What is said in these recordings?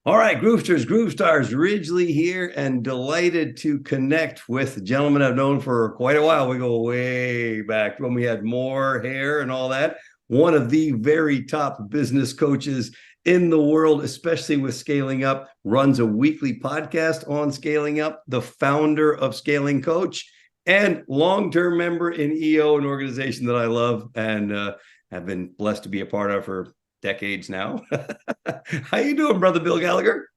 All right, Groovesters, Groove Stars, Ridgely here, and delighted to connect with a gentleman I've known for quite a while. We go way back when we had more hair and all that. One of the very top business coaches in the world, especially with scaling up, runs a weekly podcast on scaling up, the founder of Scaling Coach, and long-term member in EO, an organization that I love and have been blessed to be a part of for decades now. How you doing, brother Bill Gallagher?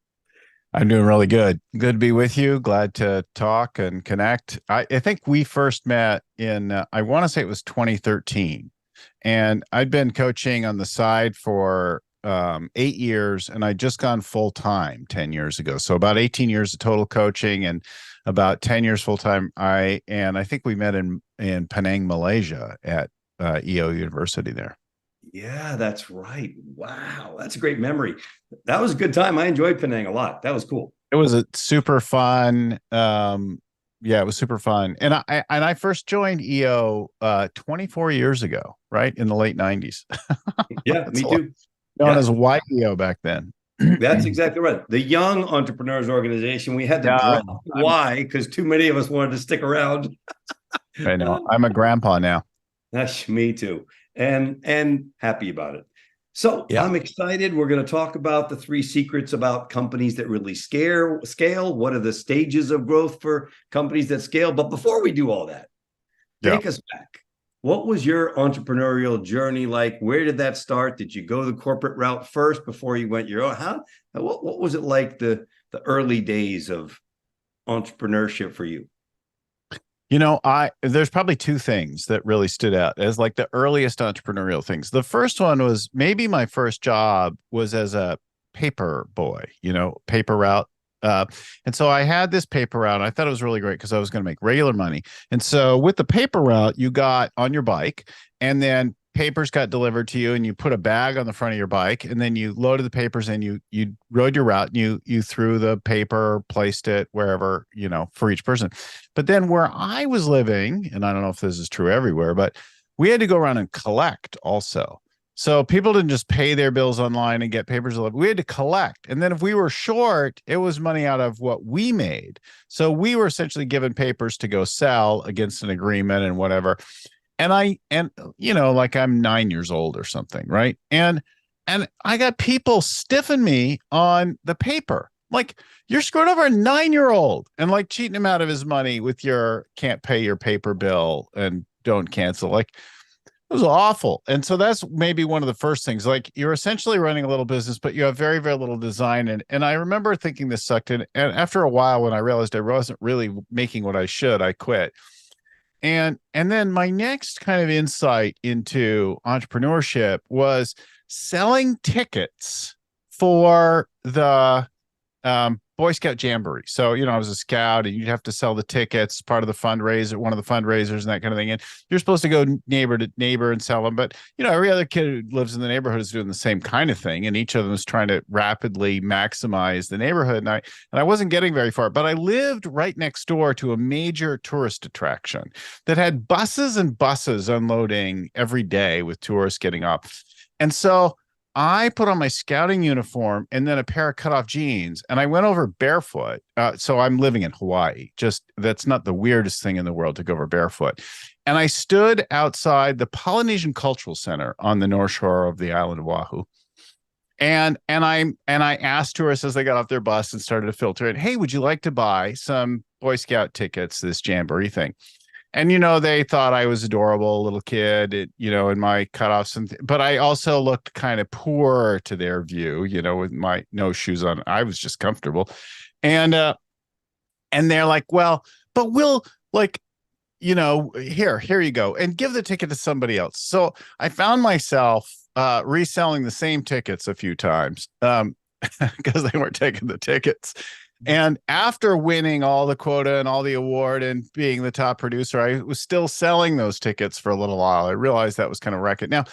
I'm doing really good. Good to be with you. Glad to talk and connect. I think we first met in, I want to say it was 2013. And I'd been coaching on the side for 8 years, and I'd just gone full time 10 years ago. So about 18 years of total coaching and about 10 years full time. I think we met in Penang, Malaysia at EO University there. Yeah, that's right. Wow, that's a great memory. That was a good time. I enjoyed Penang a lot. That was cool. It was a super fun. Yeah, it was super fun. And I first joined EO 24 years ago, right in the late 90s. Yeah, It's me too. known Yeah, as YEO back then. that's exactly right. The Young Entrepreneurs Organization. We had to Yeah, drop Y because too many of us wanted to stick around. I know. I'm a grandpa now. That's me too. And happy about it. So Yeah. I'm excited. We're going to talk about the three secrets about companies that really scale. What are the stages of growth for companies that scale? But before we do all that, Yeah. take us back. What was your entrepreneurial journey like? Where did that start? Did you go the corporate route first before you went your own? What was it like the early days of entrepreneurship for you? There's probably two things that really stood out as like the earliest entrepreneurial things. The first one was maybe my first job was as a paper boy, paper route. And so I had this paper route. I thought it was really great because I was going to make regular money. And so with the paper route, you got on your bike and then papers got delivered to you and you put a bag on the front of your bike and then you loaded the papers and you rode your route and you threw the paper, placed it wherever, for each person. But then where I was living, and I don't know if this is true everywhere, but we had to go around and collect also. So people didn't just pay their bills online and get papers delivered. We had to collect. And then if we were short, it was money out of what we made. So we were essentially given papers to go sell against an agreement and whatever. Like I'm 9 years old or something, right? And I got people stiffing me on the paper. Like, you're screwing over a 9-year-old and like cheating him out of his money with your can't pay your paper bill and don't cancel. Like, it was awful. And so that's maybe one of the first things. Like, you're essentially running a little business, but you have very, very little design. And I remember thinking this sucked in. And after a while, when I realized I wasn't really making what I should, I quit. And then my next kind of insight into entrepreneurship was selling tickets for the Boy Scout Jamboree. So, I was a scout and you'd have to sell the tickets, part of the fundraiser, one of the fundraisers and that kind of thing. And you're supposed to go neighbor to neighbor and sell them. But, every other kid who lives in the neighborhood is doing the same kind of thing. And each of them is trying to rapidly maximize the neighborhood. And I wasn't getting very far, but I lived right next door to a major tourist attraction that had buses and buses unloading every day with tourists getting off. And so I put on my scouting uniform and then a pair of cutoff jeans, and I went over barefoot. So I'm living in Hawaii. Just that's not the weirdest thing in the world to go over barefoot. And I stood outside the Polynesian Cultural Center on the North Shore of the island of Oahu. And I asked tourists as they got off their bus and started to filter it, hey, would you like to buy some Boy Scout tickets, this jamboree thing? And, they thought I was adorable little kid, in my cutoffs. But I also looked kind of poor to their view, with my no shoes on. I was just comfortable. And they're like, well, but we'll like, here you go and give the ticket to somebody else. So I found myself reselling the same tickets a few times because they weren't taking the tickets. And after winning all the quota and all the award and being the top producer, I was still selling those tickets for a little while. I realized that was kind of racket. Now,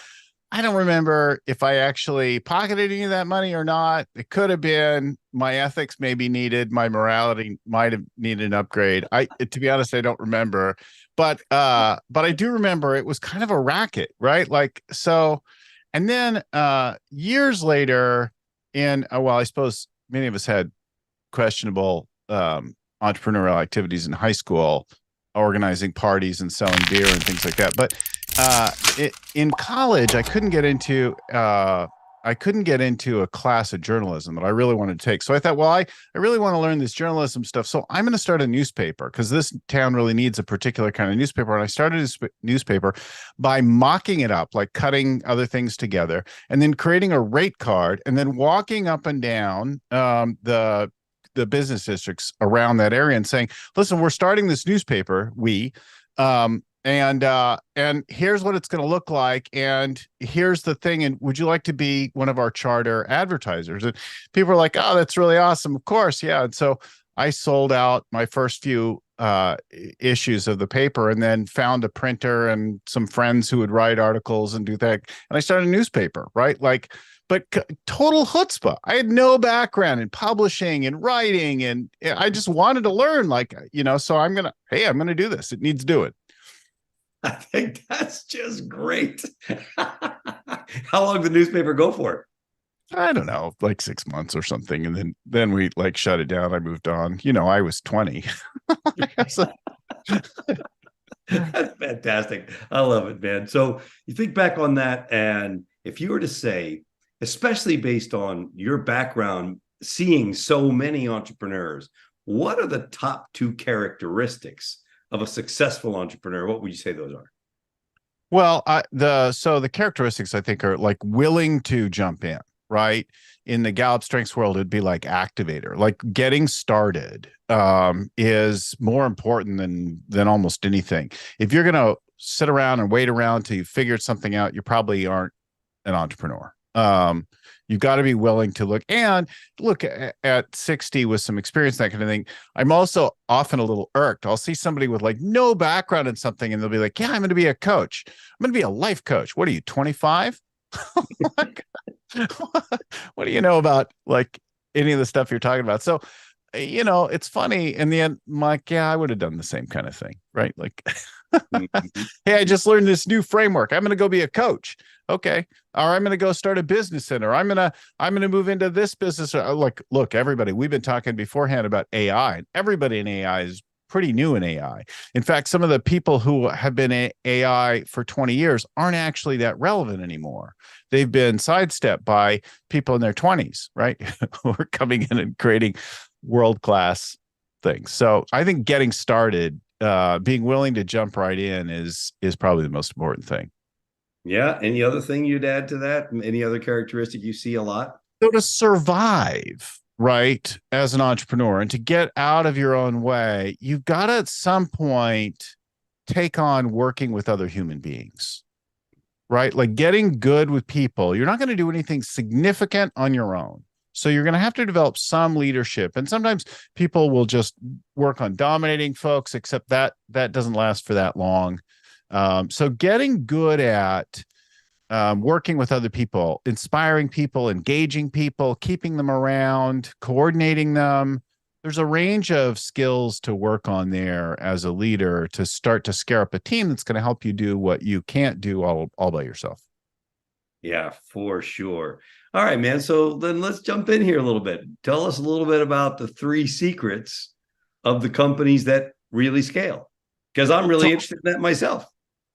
I don't remember if I actually pocketed any of that money or not. It could have been my ethics maybe needed, my morality might have needed an upgrade. To be honest, I don't remember, but I do remember it was kind of a racket, right? Like, so, and then years later I suppose many of us had questionable entrepreneurial activities in high school, organizing parties and selling beer and things like that. But in college, I couldn't get into a class of journalism that I really wanted to take. So I thought, well, I really want to learn this journalism stuff. So I'm going to start a newspaper because this town really needs a particular kind of newspaper. And I started a newspaper by mocking it up, like cutting other things together and then creating a rate card and then walking up and down the business districts around that area and saying, listen, we're starting this newspaper. And here's what it's going to look like. And here's the thing. And would you like to be one of our charter advertisers? And people are like, oh, that's really awesome. Of course. Yeah. And so I sold out my first few issues of the paper and then found a printer and some friends who would write articles and do that. And I started a newspaper, right? Like, but total chutzpah. I had no background in publishing and writing. And I just wanted to learn, like, so I'm going to do this. It needs doing. I think that's just great. How long did the newspaper go for? I don't know, like 6 months or something. And then we like shut it down. I moved on. I was 20. That's fantastic. I love it, man. So you think back on that, and if you were to say, especially based on your background, seeing so many entrepreneurs, what are the top two characteristics of a successful entrepreneur? What would you say those are? Well, the characteristics I think are like willing to jump in, right? In the Gallup Strengths world, it'd be like activator, like getting started is more important than almost anything. If you're going to sit around and wait around till you figured something out, you probably aren't an entrepreneur. You've got to be willing to look at 60 with some experience, that kind of thing. I'm also often a little irked. I'll see somebody with like no background in something and they'll be like, yeah, I'm going to be a coach. I'm going to be a life coach. What are you, 25? What do you know about like any of the stuff you're talking about? So, it's funny in the end, I'm like, yeah, I would have done the same kind of thing, right? Like, hey, I just learned this new framework. I'm going to go be a coach. Okay. Or I'm going to go start a business center. I'm going to move into this business. Like, look, everybody, we've been talking beforehand about AI, and everybody in AI is pretty new in AI. In fact, some of the people who have been AI for 20 years aren't actually that relevant anymore. They've been sidestepped by people in their 20s, right? Who are coming in and creating world-class things. So I think getting started, being willing to jump right in is probably the most important thing. Yeah. Any other thing you'd add to that? Any other characteristic you see a lot? So to survive, right, as an entrepreneur and to get out of your own way, you've got to at some point take on working with other human beings, right? Like getting good with people. You're not going to do anything significant on your own. So you're going to have to develop some leadership. And sometimes people will just work on dominating folks, except that doesn't last for that long. So getting good at working with other people, inspiring people, engaging people, keeping them around, coordinating them. There's a range of skills to work on there as a leader to start to scare up a team that's going to help you do what you can't do all by yourself. Yeah, for sure. All right, man. So then let's jump in here a little bit. Tell us a little bit about the 3 secrets of the companies that really scale, because I'm really interested in that myself.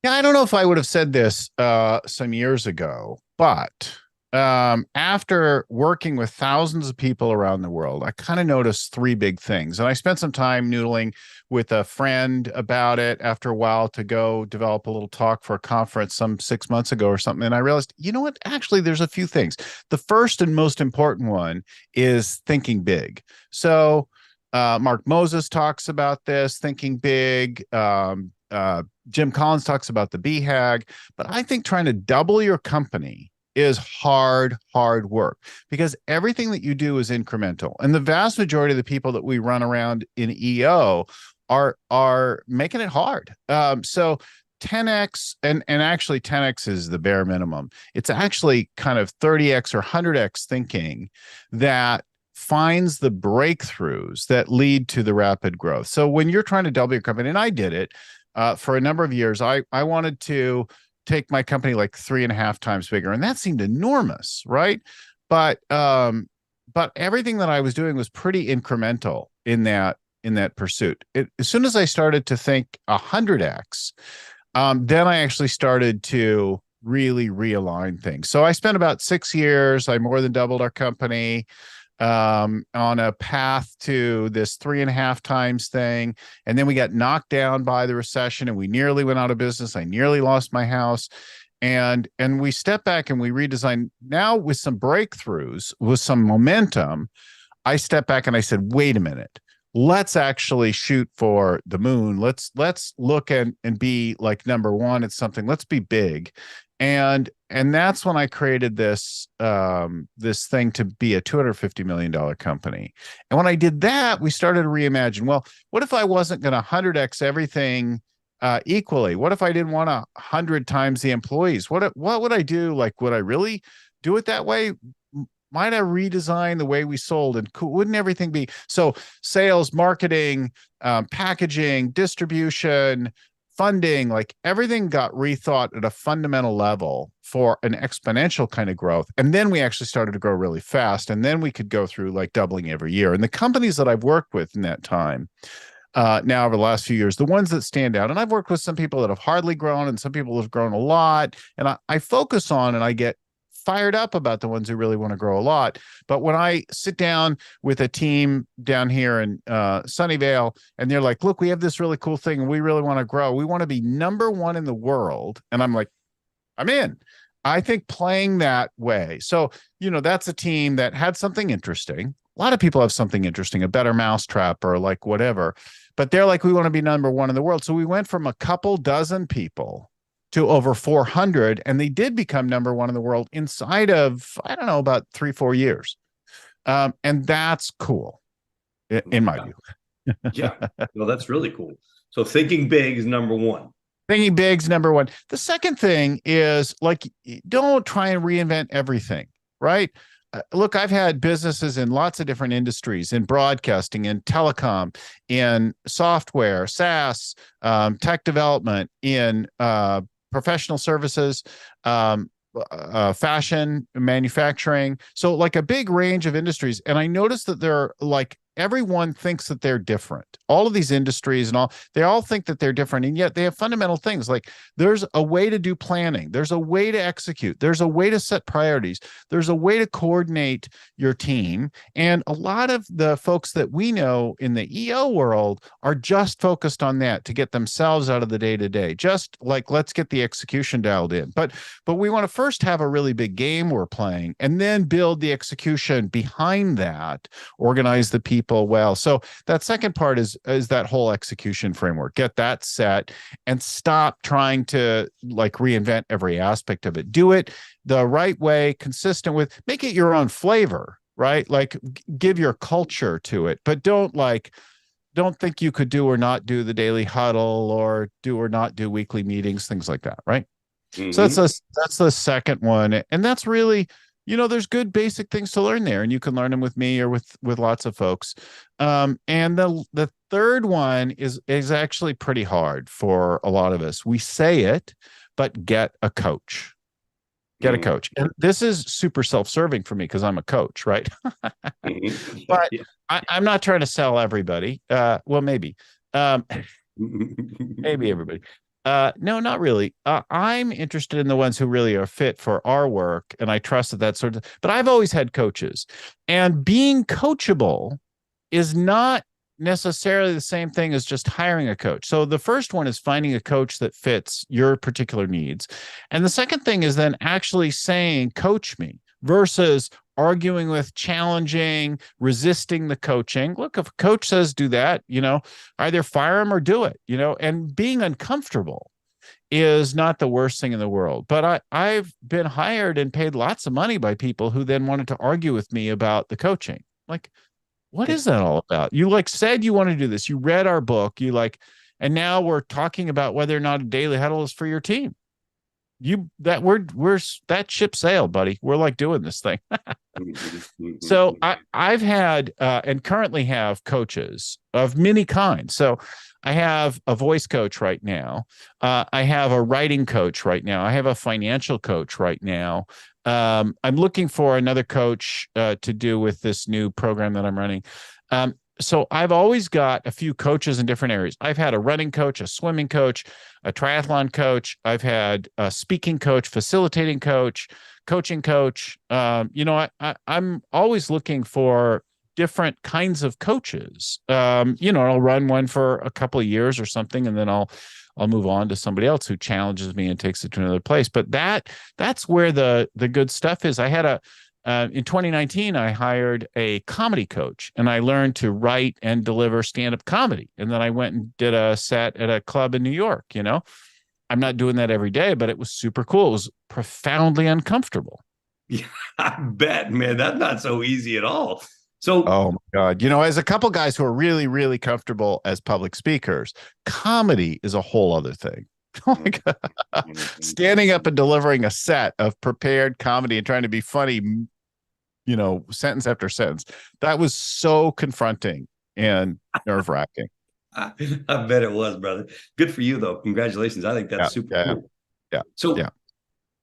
Yeah, I don't know if I would have said this some years ago, but after working with thousands of people around the world, I kind of noticed 3 big things. And I spent some time noodling with a friend about it after a while to go develop a little talk for a conference some 6 months ago or something. And I realized, you know what? Actually, there's a few things. The first and most important one is thinking big. So Mark Moses talks about this, thinking big. Jim Collins talks about the BHAG, but I think trying to double your company is hard work because everything that you do is incremental. And the vast majority of the people that we run around in EO are making it hard. So 10x, and actually 10x is the bare minimum. It's actually kind of 30x or 100x thinking that finds the breakthroughs that lead to the rapid growth. So when you're trying to double your company, and I did it for a number of years, I wanted to take my company like 3.5 times bigger, and that seemed enormous, right? But but everything that I was doing was pretty incremental in that pursuit. As soon as I started to think 100x, then I actually started to really realign things. So I spent about 6 years. I more than doubled our company on a path to this 3.5 times thing. And then we got knocked down by the recession and we nearly went out of business. I nearly lost my house. And we stepped back and we redesigned. Now with some breakthroughs, with some momentum, I stepped back and I said, wait a minute. Let's actually shoot for the moon. Let's look and be like number one at something. Let's be big. And that's when I created this this thing to be a $250 million company. And when I did that, we started to reimagine, well, what if I wasn't going to 100x everything equally? What if I didn't want 100 times the employees? What would I do? Like, would I really do it that way? Might I redesign the way we sold? And wouldn't everything be so? Sales, marketing, packaging, distribution, funding, like everything got rethought at a fundamental level for an exponential kind of growth. And then we actually started to grow really fast. And then we could go through like doubling every year. And the companies that I've worked with in that time, now over the last few years, the ones that stand out, and I've worked with some people that have hardly grown and some people have grown a lot. And I focus on and I get fired up about the ones who really want to grow a lot. But when I sit down with a team down here in Sunnyvale, and they're like, look, we have this really cool thing and we really want to grow. We want to be number one in the world. And I'm like, I'm in. I think playing that way. So, that's a team that had something interesting. A lot of people have something interesting, a better mousetrap or like whatever. But they're like, we want to be number one in the world. So we went from a couple dozen people to over 400, and they did become number one in the world inside of, I don't know, about 3-4 years. And that's cool, in my view. Yeah, well, that's really cool. So thinking big is number one. Thinking big's number one. The second thing is, like, don't try and reinvent everything, right? Look, I've had businesses in lots of different industries, in broadcasting, in telecom, in software, SaaS, tech development, in professional services, fashion, manufacturing. So like a big range of industries. And I noticed that they're like, everyone thinks that they're different. All of these industries and they all think that they're different. And yet they have fundamental things. Like there's a way to do planning. There's a way to execute. There's a way to set priorities. There's a way to coordinate your team. And a lot of the folks that we know in the EO world are just focused on that to get themselves out of the day-to-day. Just like, let's get the execution dialed in. But we want to first have a really big game we're playing and then build the execution behind that, organize the people well. So that second part is that whole execution framework. Get that set and stop trying to like reinvent every aspect of it. Do it the right way, consistent with, make it your own flavor, right? Like give your culture to it, but don't think you could do or not do the daily huddle or do or not do weekly meetings, things like that, right? Mm-hmm. So that's the second one. And that's really, there's good basic things to learn there, and you can learn them with me or with lots of folks. And the third one is actually pretty hard for a lot of us. We say it, but get a coach. Get a coach. And this is super self-serving for me because I'm a coach, right? But I'm not trying to sell everybody. Well, maybe. Maybe everybody. No, not really. I'm interested in the ones who really are fit for our work, and I trust that sort of. But I've always had coaches, and being coachable is not necessarily the same thing as just hiring a coach. So the first one is finding a coach that fits your particular needs, and the second thing is then actually saying, "Coach me," versus arguing with, challenging, resisting the coaching. Look, if a coach says do that, either fire him or do it, and being uncomfortable is not the worst thing in the world. But I've been hired and paid lots of money by people who then wanted to argue with me about the coaching. Like, what is that all about? You said you want to do this. You read our book. And now we're talking about whether or not a daily huddle is for your team. That ship sailed, buddy. We're doing this thing. So I've had and currently have coaches of many kinds. So I have a voice coach right now. I have a writing coach right now. I have a financial coach right now. I'm looking for another coach to do with this new program that I'm running. So I've always got a few coaches in different areas. I've had a running coach, a swimming coach, a triathlon coach. I've had a speaking coach, facilitating coach, coaching coach. I'm always looking for different kinds of coaches. I'll run one for a couple of years or something, and then I'll move on to somebody else who challenges me and takes it to another place. But that's where the good stuff is. I had in 2019, I hired a comedy coach, and I learned to write and deliver stand-up comedy. And then I went and did a set at a club in New York. I'm not doing that every day, but it was super cool. It was profoundly uncomfortable. Yeah, I bet, man. That's not so easy at all. So, oh my God, as a couple guys who are really, really comfortable as public speakers, comedy is a whole other thing. Oh my God. Standing up and delivering a set of prepared comedy and trying to be funny, sentence after sentence. That was so confronting and nerve-wracking. I bet it was, brother. Good for you, though. Congratulations. I think that's super cool. Yeah. So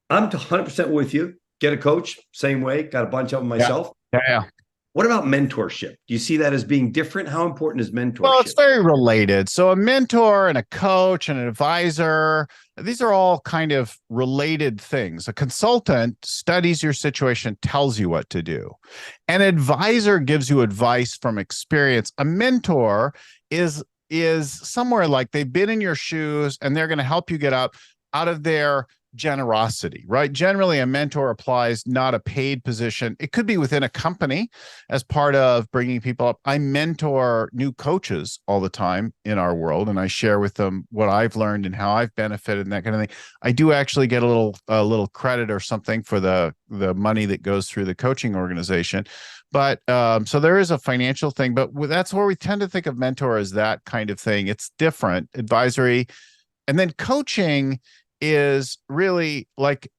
I'm 100% with you. Get a coach, same way. Got a bunch of them myself. Yeah. What about mentorship? Do you see that as being different? How important is mentorship? Well, it's very related. So a mentor and a coach and an advisor, these are all kind of related things. A consultant studies your situation, tells you what to do. An advisor gives you advice from experience. A mentor is somewhere like they've been in your shoes and they're going to help you get up out of their generosity, right? Generally, a mentor applies not a paid position. It could be within a company as part of bringing people up. I mentor new coaches all the time in our world, and I share with them what I've learned and how I've benefited and that kind of thing. I do actually get a little credit or something for the money that goes through the coaching organization. But so there is a financial thing, but that's where we tend to think of mentor as that kind of thing. It's different, advisory. And then coaching is really like,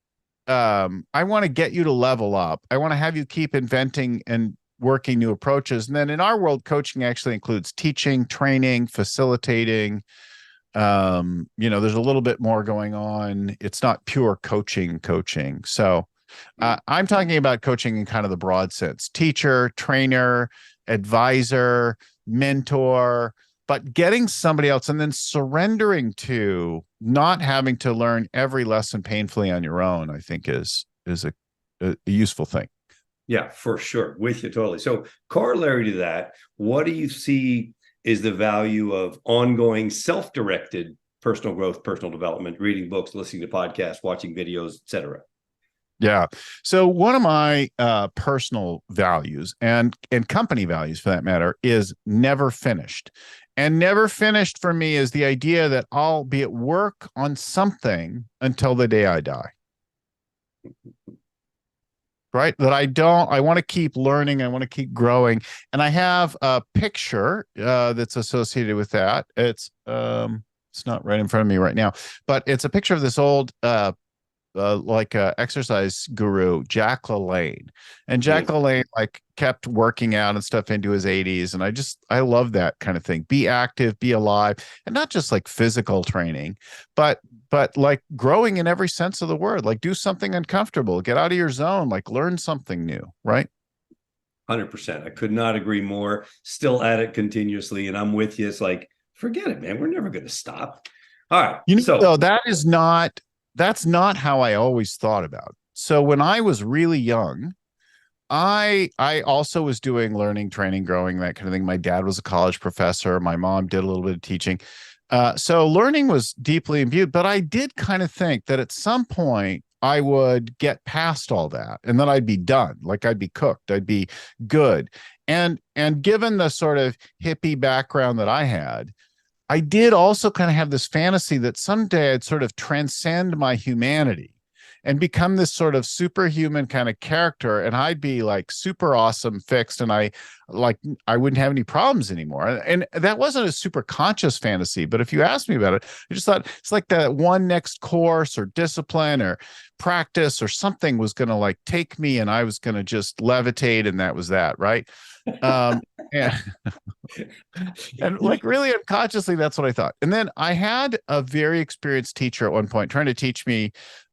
I want to get you to level up. I want to have you keep inventing and working new approaches. And then in our world, coaching actually includes teaching, training, facilitating. There's a little bit more going on. It's not pure coaching. So I'm talking about coaching in kind of the broad sense: teacher, trainer, advisor, mentor, but getting somebody else and then surrendering to not having to learn every lesson painfully on your own, I think is a useful thing. Yeah, for sure. With you totally. So corollary to that, what do you see is the value of ongoing self-directed personal growth, personal development, reading books, listening to podcasts, watching videos, etc.? Yeah. So one of my personal values and company values, for that matter, is never finished. And never finished for me is the idea that I'll be at work on something until the day I die. Right? That I want to keep learning. I want to keep growing. And I have a picture that's associated with that. It's not right in front of me right now, but it's a picture of this old exercise guru, Jack LaLanne. And Jack LaLanne kept working out and stuff into his 80s. And I love that kind of thing. Be active, be alive, and not just like physical training, but like growing in every sense of the word. Like do something uncomfortable, get out of your zone, like learn something new, right? 100%. I could not agree more. Still at it continuously. And I'm with you. It's like, forget it, man. We're never going to stop. All right. So that's not how I always thought about it. So when I was really young, I also was doing learning, training, growing, that kind of thing. My dad was a college professor. My mom did a little bit of teaching. So learning was deeply imbued, but I did kind of think that at some point I would get past all that and then I'd be done. Like I'd be cooked, I'd be good. And given the sort of hippie background that I had, I did also kind of have this fantasy that someday I'd sort of transcend my humanity and become this sort of superhuman kind of character. And I'd be like super awesome, fixed. And I wouldn't have any problems anymore. And that wasn't a super conscious fantasy. But if you asked me about it, I just thought it's like that one next course or discipline or practice or something was going to like take me and I was going to just levitate. And that was that. Right. And like really unconsciously, that's what I thought. And then I had a very experienced teacher at one point trying to teach me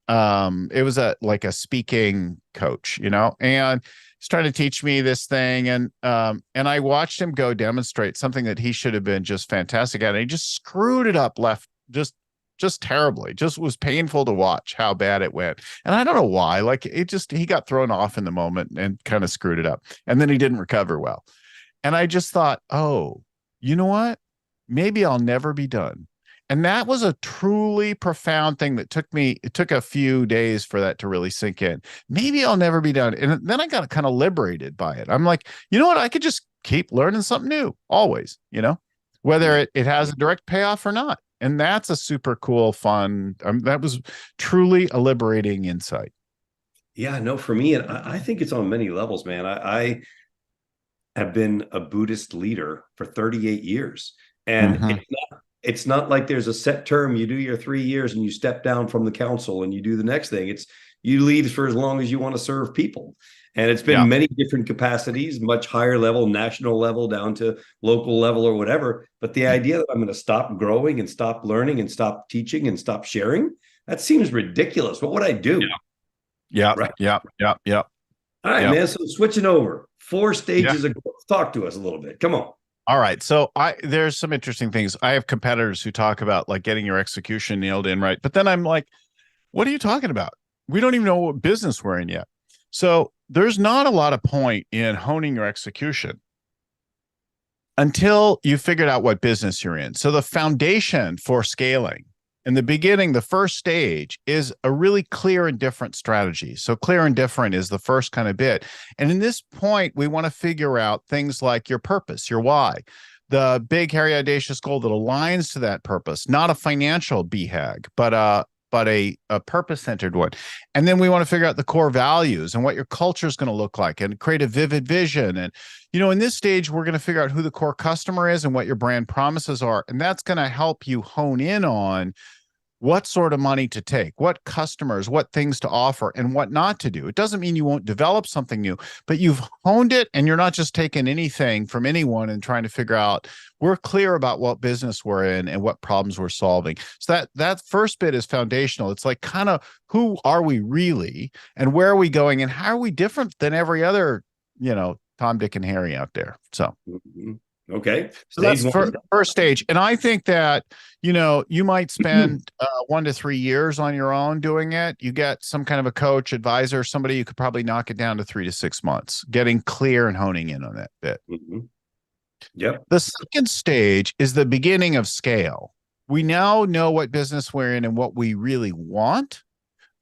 It was like a speaking coach, and he's trying to teach me this thing. And I watched him go demonstrate something that he should have been just fantastic at. And he just screwed it up just terribly. Just was painful to watch how bad it went. And I don't know why. Like he got thrown off in the moment and kind of screwed it up. And then he didn't recover well. And I just thought, oh, you know what? Maybe I'll never be done. And that was a truly profound thing that it took a few days for that to really sink in. Maybe I'll never be done. And then I got kind of liberated by it. I'm like, you know what? I could just keep learning something new always, whether it has a direct payoff or not. And that's a super cool, fun. That was truly a liberating insight. Yeah, no, for me, and I think it's on many levels, man. I have been a Buddhist leader for 38 years. And it's not like there's a set term. You do your 3 years and you step down from the council and you do the next thing. It's you lead for as long as you want to serve people. And it's been many different capacities, much higher level, national level, down to local level or whatever. But the idea that I'm going to stop growing and stop learning and stop teaching and stop sharing, that seems ridiculous. What would I do? Yeah. Right. Yeah. All right, man. So switching over, 4 stages of growth. Talk to us a little bit. Come on. All right. So there's some interesting things. I have competitors who talk about like getting your execution nailed in, right? But then I'm like, what are you talking about? We don't even know what business we're in yet. So there's not a lot of point in honing your execution until you figured out what business you're in. So the foundation for scaling in the beginning, the first stage is a really clear and different strategy. So clear and different is the first kind of bit. And in this point, we want to figure out things like your purpose, your why, the big, hairy, audacious goal that aligns to that purpose, not a financial BHAG, but a purpose-centered one. And then we want to figure out the core values and what your culture is going to look like and create a vivid vision. And, in this stage, we're going to figure out who the core customer is and what your brand promises are. And that's going to help you hone in on what sort of money to take, what customers, what things to offer, and what not to do. It doesn't mean you won't develop something new, but you've honed it and you're not just taking anything from anyone and trying to figure out, we're clear about what business we're in and what problems we're solving. So that first bit is foundational. It's like kind of who are we really and where are we going and how are we different than every other, Tom, Dick, and Harry out there. So. Okay. So that's first stage. And I think that, you might spend 1 to 3 years on your own doing it. You get some kind of a coach, advisor, somebody you could probably knock it down to 3 to 6 months, getting clear and honing in on that bit. Yep. The second stage is the beginning of scale. We now know what business we're in and what we really want.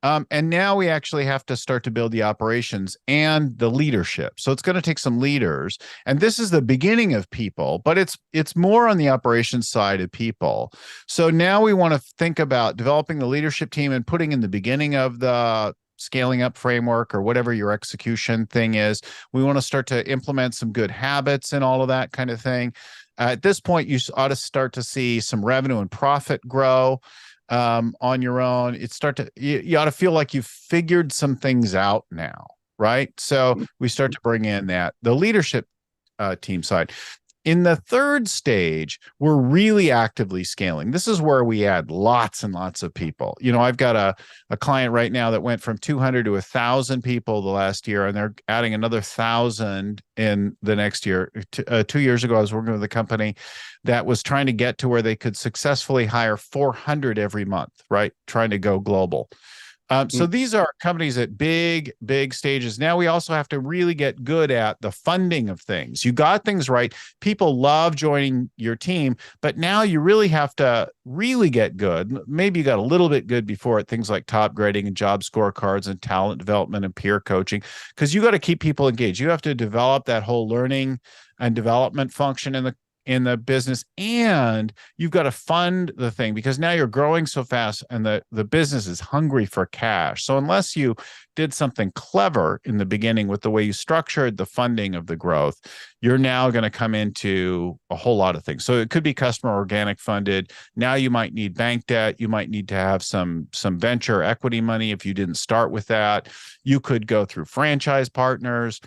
And now we actually have to start to build the operations and the leadership. So it's going to take some leaders. And this is the beginning of people, but it's more on the operations side of people. So now we want to think about developing the leadership team and putting in the beginning of the scaling up framework or whatever your execution thing is. We want to start to implement some good habits and all of that kind of thing. At this point, you ought to start to see some revenue and profit grow. On your own, you ought to feel like you've figured some things out now, right? So we start to bring in the leadership team side. In the third stage, we're really actively scaling. This is where we add lots and lots of people. I've got a client right now that went from 200 to 1,000 people the last year, and they're adding another 1,000 in the next year. 2 years ago, I was working with a company that was trying to get to where they could successfully hire 400 every month, right? Trying to go global. So these are companies at big, big stages. Now we also have to really get good at the funding of things. You got things right. People love joining your team, but now you really have to really get good. Maybe you got a little bit good before at things like top grading and job scorecards and talent development and peer coaching, because you got to keep people engaged. You have to develop that whole learning and development function in the business, and you've got to fund the thing because now you're growing so fast and the business is hungry for cash. So unless you did something clever in the beginning with the way you structured the funding of the growth, you're now going to come into a whole lot of things. So it could be customer organic funded. Now you might need bank debt. You might need to have some venture equity money if you didn't start with that. You could go through franchise partners.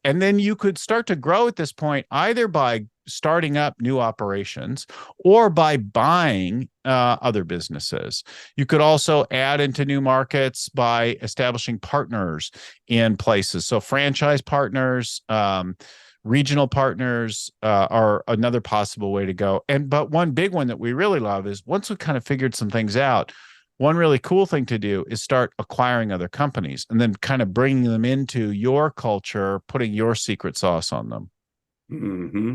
And then you could start to grow at this point either by starting up new operations or by buying other businesses. You could also add into new markets by establishing partners in places. So franchise partners, regional partners are another possible way to go. But one big one that we really love is once we kind of figured some things out, one really cool thing to do is start acquiring other companies and then kind of bringing them into your culture, putting your secret sauce on them. Mm-hmm.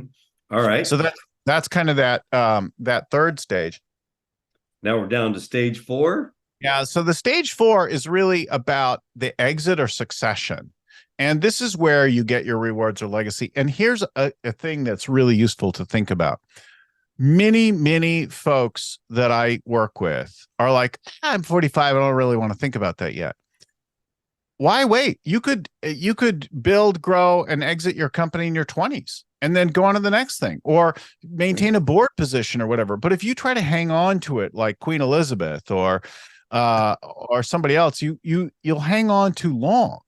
All right. So that's kind of that third stage. Now we're down to stage 4. Yeah. So the stage 4 is really about the exit or succession. And this is where you get your rewards or legacy. And here's a thing that's really useful to think about. Many folks that I work with are like, I'm 45. I don't really want to think about that yet. Why wait? You could build, grow, and exit your company in your 20s and then go on to the next thing or maintain a board position or whatever. But if you try to hang on to it like Queen Elizabeth or somebody else, you'll hang on too long.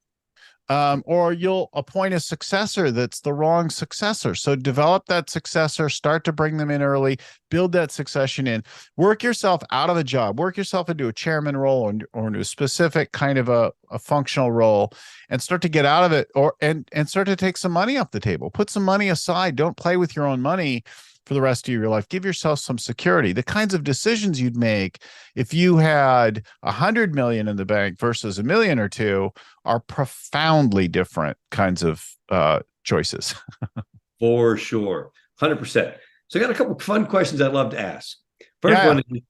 Or you'll appoint a successor that's the wrong successor. So develop that successor, start to bring them in early, build that succession in, work yourself out of a job, work yourself into a chairman role or into a specific kind of a functional role and start to get out of it and start to take some money off the table. Put some money aside. Don't play with your own money for the rest of your life. Give yourself some security. The kinds of decisions you'd make if you had 100 million in the bank versus $1 million or $2 million are profoundly different kinds of choices. For sure. 100%. So I got a couple of fun questions I'd love to ask. First one is,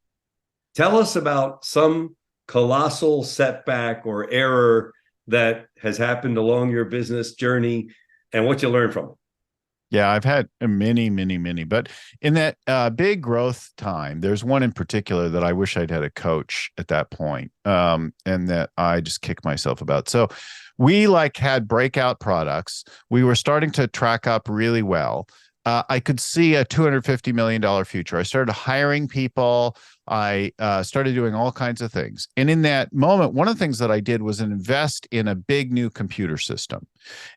tell us about some colossal setback or error that has happened along your business journey and what you learned from it. Yeah, I've had many. But in that big growth time, there's one in particular that I wish I'd had a coach at that point, and that I just kicked myself about. So we had breakout products. We were starting to track up really well. I could see a $250 million future. I started hiring people. I started doing all kinds of things. And in that moment, one of the things that I did was invest in a big new computer system.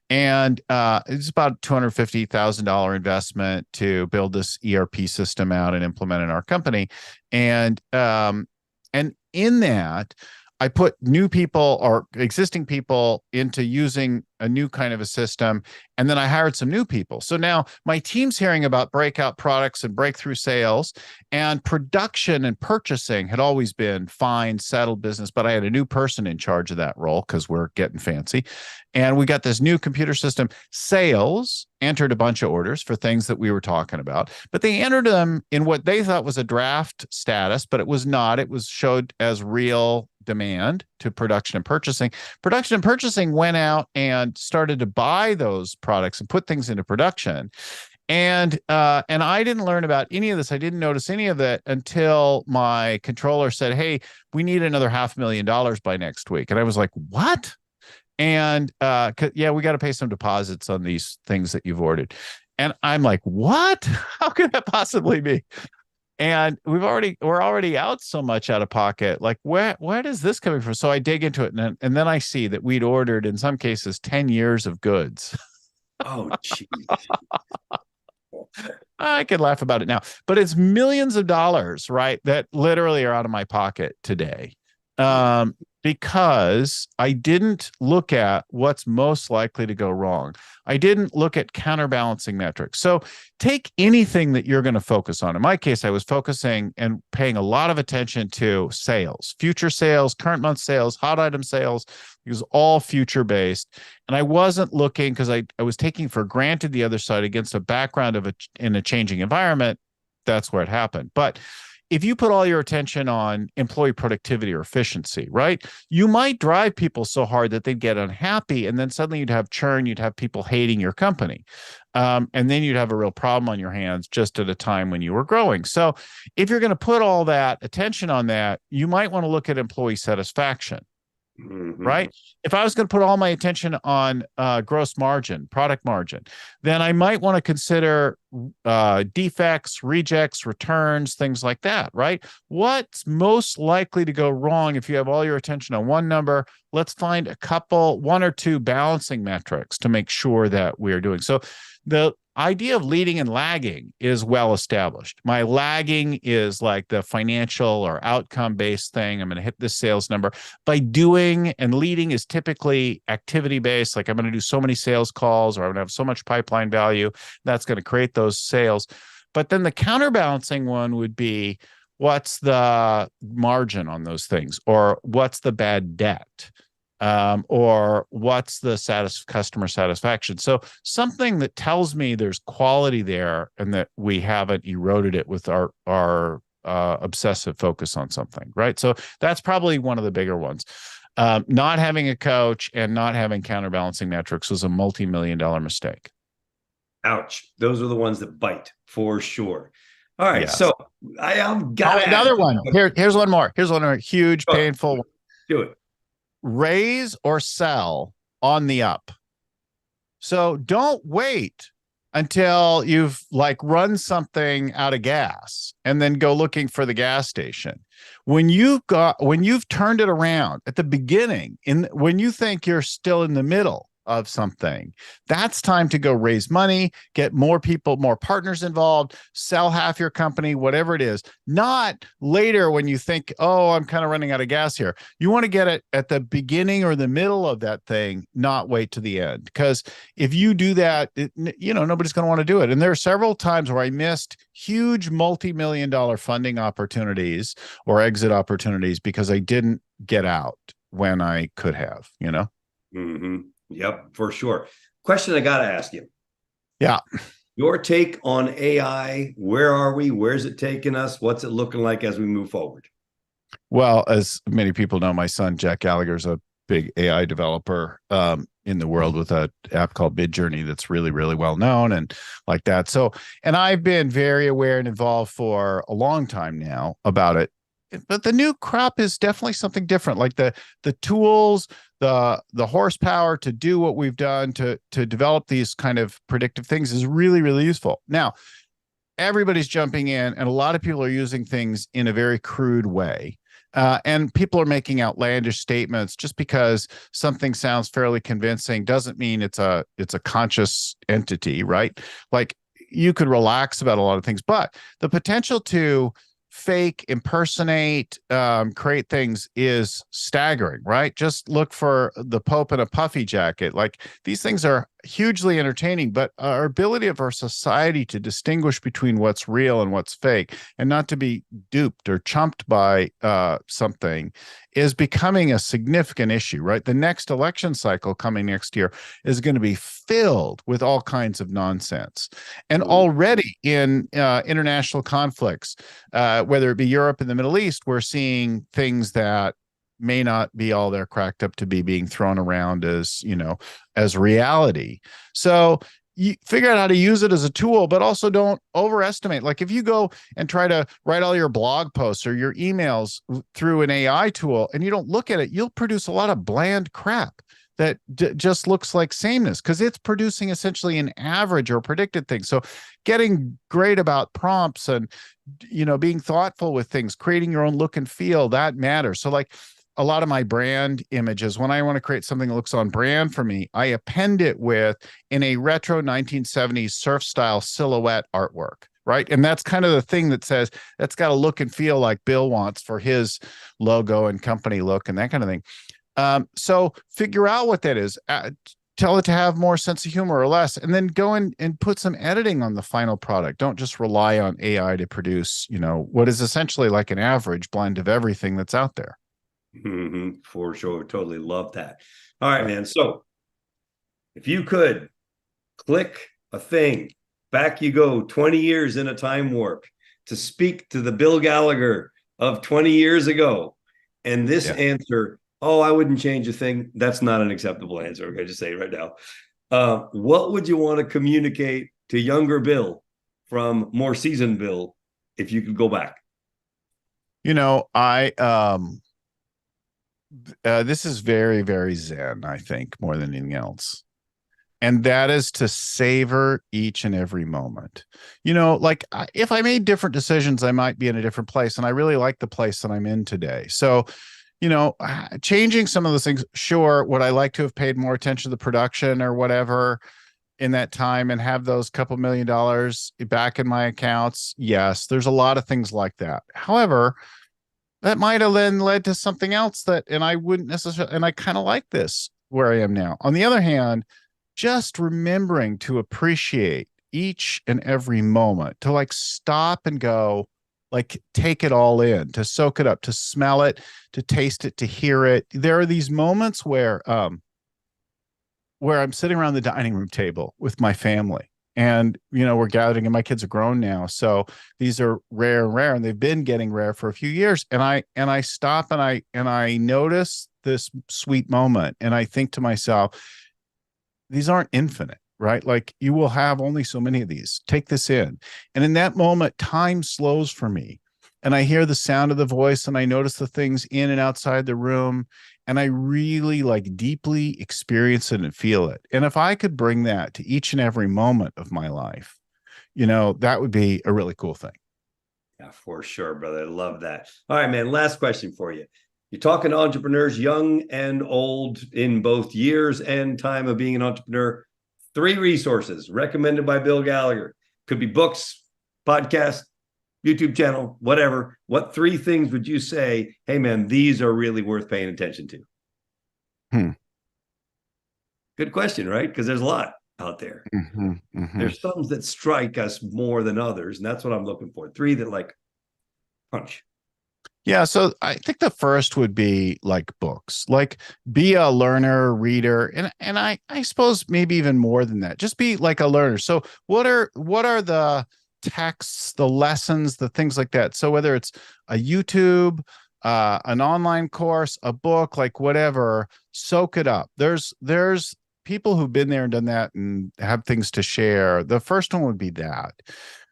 And it's about $250,000 investment to build this ERP system out and implement in our company. And in that, I put new people or existing people into using a new kind of a system. And then I hired some new people. So now my team's hearing about breakout products and breakthrough sales, and production and purchasing had always been fine, settled business. But I had a new person in charge of that role because we're getting fancy. And we got this new computer system. Sales entered a bunch of orders for things that we were talking about, but they entered them in what they thought was a draft status, but it was not. It was showed as real demand to production and purchasing. Production and purchasing went out and started to buy those products and put things into production. And I didn't learn about any of this. I didn't notice any of that until my controller said, "Hey, we need another $500,000 by next week." And I was like, "What?" And yeah, we got to pay some deposits on these things that you've ordered. And I'm like, "What? How could that possibly be?" And we're already out so much out of pocket. Like, where is this coming from? So I dig into it, and then I see that we'd ordered, in some cases, 10 years of goods. Oh, geez. I could laugh about it now, but it's millions of dollars, right? That literally are out of my pocket today. Because I didn't look at what's most likely to go wrong. I didn't look at counterbalancing metrics. So take anything that you're going to focus on. In my case, I was focusing and paying a lot of attention to sales, future sales, current month sales, hot item sales. It was all future based. And I wasn't looking because I was taking for granted the other side against a background of in a changing environment. That's where it happened. But if you put all your attention on employee productivity or efficiency, right, you might drive people so hard that they'd get unhappy, and then suddenly you'd have churn, you'd have people hating your company. And then you'd have a real problem on your hands just at a time when you were growing. So if you're going to put all that attention on that, you might want to look at employee satisfaction. Mm-hmm. Right? If I was going to put all my attention on gross margin, product margin, then I might want to consider defects, rejects, returns, things like that, right? What's most likely to go wrong if you have all your attention on one number? Let's find one or two balancing metrics to make sure that we are doing. So idea of leading and lagging is well established. My lagging is like the financial or outcome based thing. I'm going to hit this sales number by doing, and leading is typically activity based. Like I'm going to do so many sales calls, or I'm going to have so much pipeline value that's going to create those sales. But then the counterbalancing one would be, what's the margin on those things, or what's the bad debt, or what's the customer satisfaction. So something that tells me there's quality there and that we haven't eroded it with our obsessive focus on something, right? So that's probably one of the bigger ones. Not having a coach and not having counterbalancing metrics was a multi-million-dollar mistake. Ouch. Those are the ones that bite for sure. All right. Yes. So I've got another one. Here's one more. Here's one more huge, painful. Do it. Raise or sell on the up. So don't wait until you've like run something out of gas and then go looking for the gas station. When you've turned it around at the beginning, when you think you're still in the middle of something, that's time to go raise money, get more people, more partners involved, sell half your company, whatever it is. Not later when you think, oh, I'm kind of running out of gas here. You want to get it at the beginning or the middle of that thing, not wait to the end. Because if you do that, nobody's going to want to do it. And there are several times where I missed huge multi-million-dollar funding opportunities or exit opportunities because I didn't get out when I could have, Mm-hmm. Yep, for sure. Question I got to ask you. Yeah. Your take on AI. Where are we? Where's it taking us? What's it looking like as we move forward? Well, as many people know, my son, Jack Gallagher, is a big AI developer in the world with an app called Midjourney that's really, really well known and like that. So, and I've been very aware and involved for a long time now about it. But the new crop is definitely something different. Like the tools, the horsepower to do what we've done to develop these kind of predictive things is really, really useful. Now, everybody's jumping in, and a lot of people are using things in a very crude way. And people are making outlandish statements. Just because something sounds fairly convincing doesn't mean it's a conscious entity, right? Like you could relax about a lot of things, but the potential to fake, impersonate, create things is staggering, right? Just look for the Pope in a puffy jacket. Like these things are hugely entertaining, but our ability of our society to distinguish between what's real and what's fake and not to be duped or chumped by something is becoming a significant issue, right? The next election cycle coming next year is going to be filled with all kinds of nonsense. And already in international conflicts, whether it be Europe and the Middle East, we're seeing things that may not be all they're cracked up to be being thrown around as reality. So you figure out how to use it as a tool, but also don't overestimate. Like if you go and try to write all your blog posts or your emails through an AI tool and you don't look at it, you'll produce a lot of bland crap that just looks like sameness because it's producing essentially an average or predicted thing. So getting great about prompts and, being thoughtful with things, creating your own look and feel, that matters. So like a lot of my brand images, when I want to create something that looks on brand for me, I append it in a retro 1970s surf style silhouette artwork. Right. And that's kind of the thing that says that's got to look and feel like Bill wants for his logo and company look and that kind of thing. So figure out what that is. Tell it to have more sense of humor or less, and then go in and put some editing on the final product. Don't just rely on AI to produce, what is essentially like an average blend of everything that's out there. Mm-hmm, for sure. Totally love that. All right, man. So if you could click a thing, back you go 20 years in a time warp to speak to the Bill Gallagher of 20 years ago. And this answer, oh, I wouldn't change a thing. That's not an acceptable answer. I'm going to just say it right now. What would you want to communicate to younger Bill from more seasoned Bill if you could go back? This is very, very Zen, I think, more than anything else. And that is to savor each and every moment. If I made different decisions, I might be in a different place. And I really like the place that I'm in today. So, changing some of those things, sure. Would I like to have paid more attention to the production or whatever? in that time and have those couple $1 million back in my accounts? Yes, there's a lot of things like that. However, that might have then led to something else that, and I wouldn't necessarily, and I kind of like this where I am now. On the other hand, just remembering to appreciate each and every moment, to like stop and go, like take it all in, to soak it up, to smell it, to taste it, to hear it. There are these moments where I'm sitting around the dining room table with my family, and we're gathering, and my kids are grown now, so these are rare, and they've been getting rare for a few years. And I stop and I notice this sweet moment, and I think to myself, these aren't infinite, right? Like, you will have only so many of these. Take this in. And in that moment, time slows for me. And I hear the sound of the voice, and I notice the things in and outside the room. And I really like deeply experience it and feel it. And if I could bring that to each and every moment of my life, that would be a really cool thing. Yeah, for sure, brother. I love that. All right, man. Last question for you. You're talking to entrepreneurs, young and old, in both years and time of being an entrepreneur. 3 resources recommended by Bill Gallagher. Could be books, podcast, YouTube channel, whatever. What 3 things would you say, hey, man, these are really worth paying attention to? Good question, right? Because there's a lot out there. There's some that strike us more than others, and that's what I'm looking for. 3 that like punch. Yeah, so I think the first would be like books, like be a learner, reader, and I suppose maybe even more than that. Just be like a learner. So what are the texts, the lessons, the things like that? So whether it's a YouTube, an online course, a book, like whatever, soak it up. There's people who've been there and done that and have things to share. The first one would be that.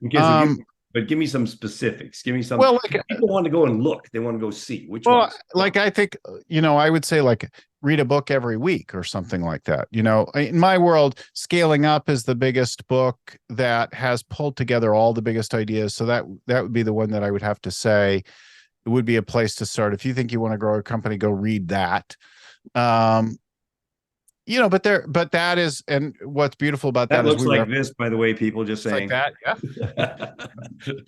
Okay, so give me some specifics. Give me some. Well, like, people want to go and look. They want to go see which well, ones. like I think, I would say like read a book every week or something like that. In my world, Scaling Up is the biggest book that has pulled together all the biggest ideas. So that would be the one that I would have to say it would be a place to start. If you think you want to grow a company, go read that. But that is, and what's beautiful about that looks is like this, by the way, people, just saying. Like that, yeah.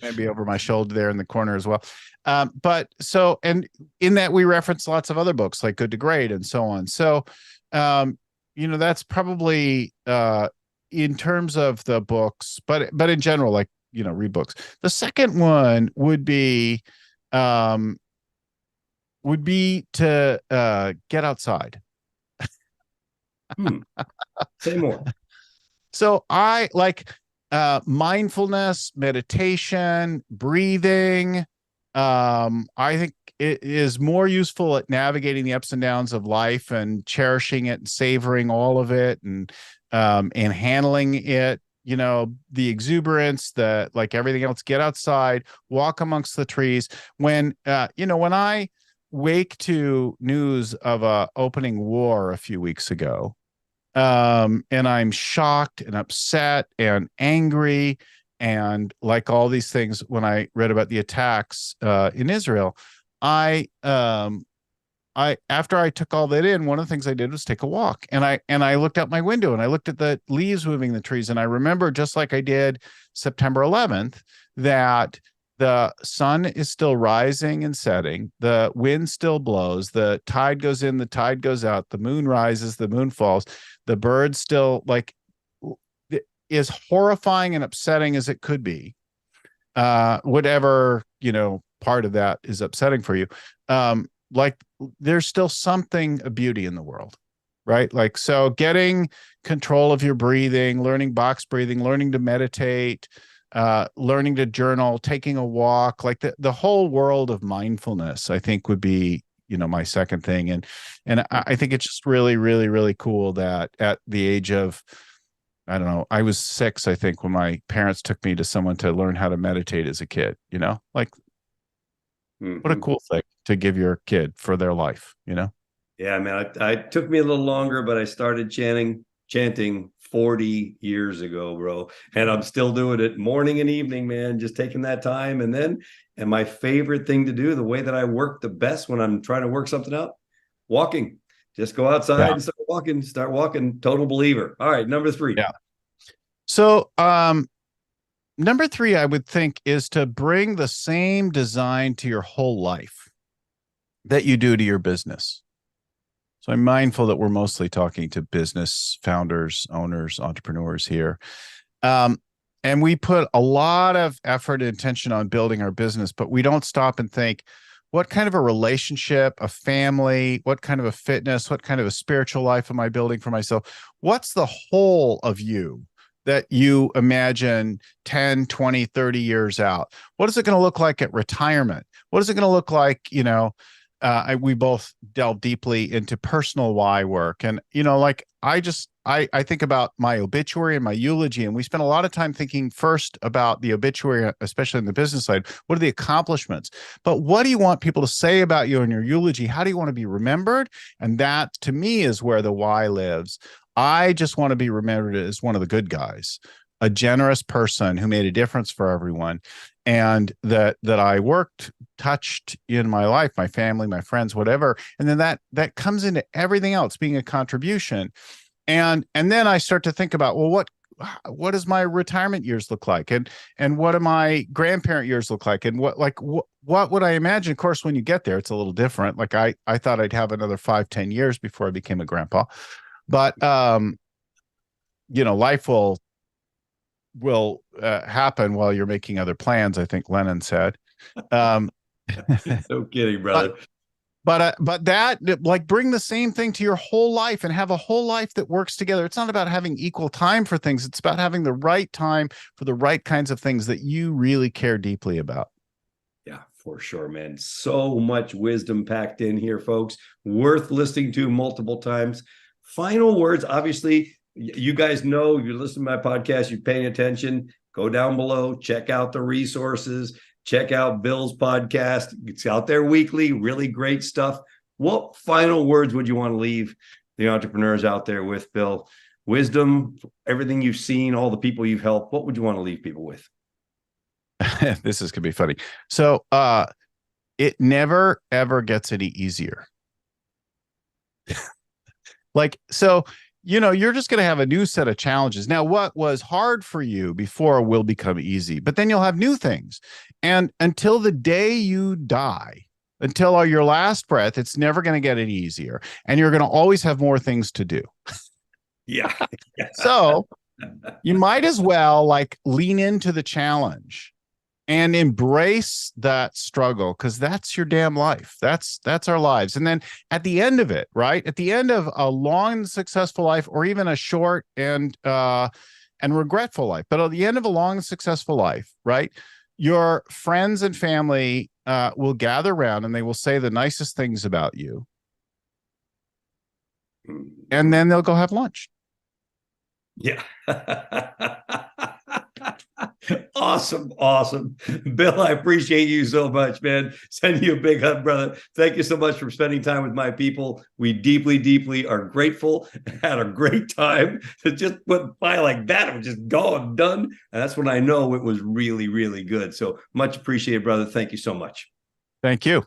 Maybe over my shoulder there in the corner as well. But so, and in that we reference lots of other books like Good to Great and so on. So, that's probably in terms of the books, but in general, like, read books. The second one would be to get outside. Say more. So I like mindfulness, meditation, breathing. I think it is more useful at navigating the ups and downs of life and cherishing it and savoring all of it and handling it. The exuberance, like everything else. Get outside, walk amongst the trees. When I wake to news of a opening war a few weeks ago, and I'm shocked and upset and angry and like all these things. When I read about the attacks in Israel, I after I took all that in, one of the things I did was take a walk, and I looked out my window and I looked at the leaves moving in the trees, and I remember, just like I did September 11th, that the sun is still rising and setting. The wind still blows. The tide goes in, the tide goes out. The moon rises, the moon falls. The birds still, like, is horrifying and upsetting as it could be. Whatever, part of that is upsetting for you. Like, there's still something of beauty in the world, right? Like, so getting control of your breathing, learning box breathing, learning to meditate, learning to journal, taking a walk, like the whole world of mindfulness, I think would be, my second thing. And I think it's just really, really, really cool that at the age of, I don't know, I was 6, I think, when my parents took me to someone to learn how to meditate as a kid, like what a cool thing to give your kid for their life, Yeah, man, it took me a little longer, but I started chanting 40 years ago, bro. And I'm still doing it morning and evening, man, just taking that time. And my favorite thing to do, the way that I work the best when I'm trying to work something out, walking. Just go outside and start walking. Total believer. All right, number 3. Yeah. So, number three, I would think, is to bring the same design to your whole life that you do to your business. So I'm mindful that we're mostly talking to business founders, owners, entrepreneurs here. Um, and we put a lot of effort and attention on building our business, but we don't stop and think, what kind of a relationship, a family, what kind of a fitness, what kind of a spiritual life am I building for myself? What's the whole of you that you imagine 10, 20, 30 years out? What is it going to look like at retirement? What is it going to look like, we both delve deeply into personal why work. And, like I think about my obituary and my eulogy, and we spend a lot of time thinking first about the obituary, especially in the business side. What are the accomplishments? But what do you want people to say about you in your eulogy? How do you want to be remembered? And that, to me, is where the why lives. I just want to be remembered as one of the good guys, a generous person who made a difference for everyone, and that I touched in my life, my family, my friends, whatever. And then that comes into everything else, being a contribution. And then I start to think about, well, what does my retirement years look like? And what do my grandparent years look like? And what would I imagine? Of course, when you get there, it's a little different. Like I thought I'd have another 5-10 years before I became a grandpa. But life will happen while you're making other plans, I think Lennon said. No kidding, brother. But that, like, bring the same thing to your whole life and have a whole life that works together. It's not about having equal time for things. It's about having the right time for the right kinds of things that you really care deeply about. Yeah, for sure, man. So much wisdom packed in here, folks. Worth listening to multiple times. Final words, obviously, you guys know, you're listening to my podcast, you're paying attention, go down below, check out the resources, check out Bill's podcast. It's out there weekly, really great stuff. What final words would you want to leave the entrepreneurs out there with, Bill? Wisdom, everything you've seen, all the people you've helped, what would you want to leave people with? This is going to be funny. So it never, ever gets any easier. You're just going to have a new set of challenges. Now, what was hard for you before will become easy, but then you'll have new things. And until the day you die, until your last breath, it's never going to get any easier. And you're going to always have more things to do. Yeah. So you might as well lean into the challenge and embrace that struggle, because that's your damn life. That's our lives. And then at the end of it, right? At the end of a long and successful life, or even a short and regretful life, but at the end of a long and successful life, right? Your friends and family will gather around and they will say the nicest things about you. And then they'll go have lunch. Yeah. Awesome. Bill, I appreciate you so much, man. Send you a big hug, brother. Thank you so much for spending time with my people. We deeply, deeply are grateful. Had a great time. It just went by like that. It was just gone, done. And that's when I know it was really, really good. So much appreciated, brother. Thank you so much. Thank you.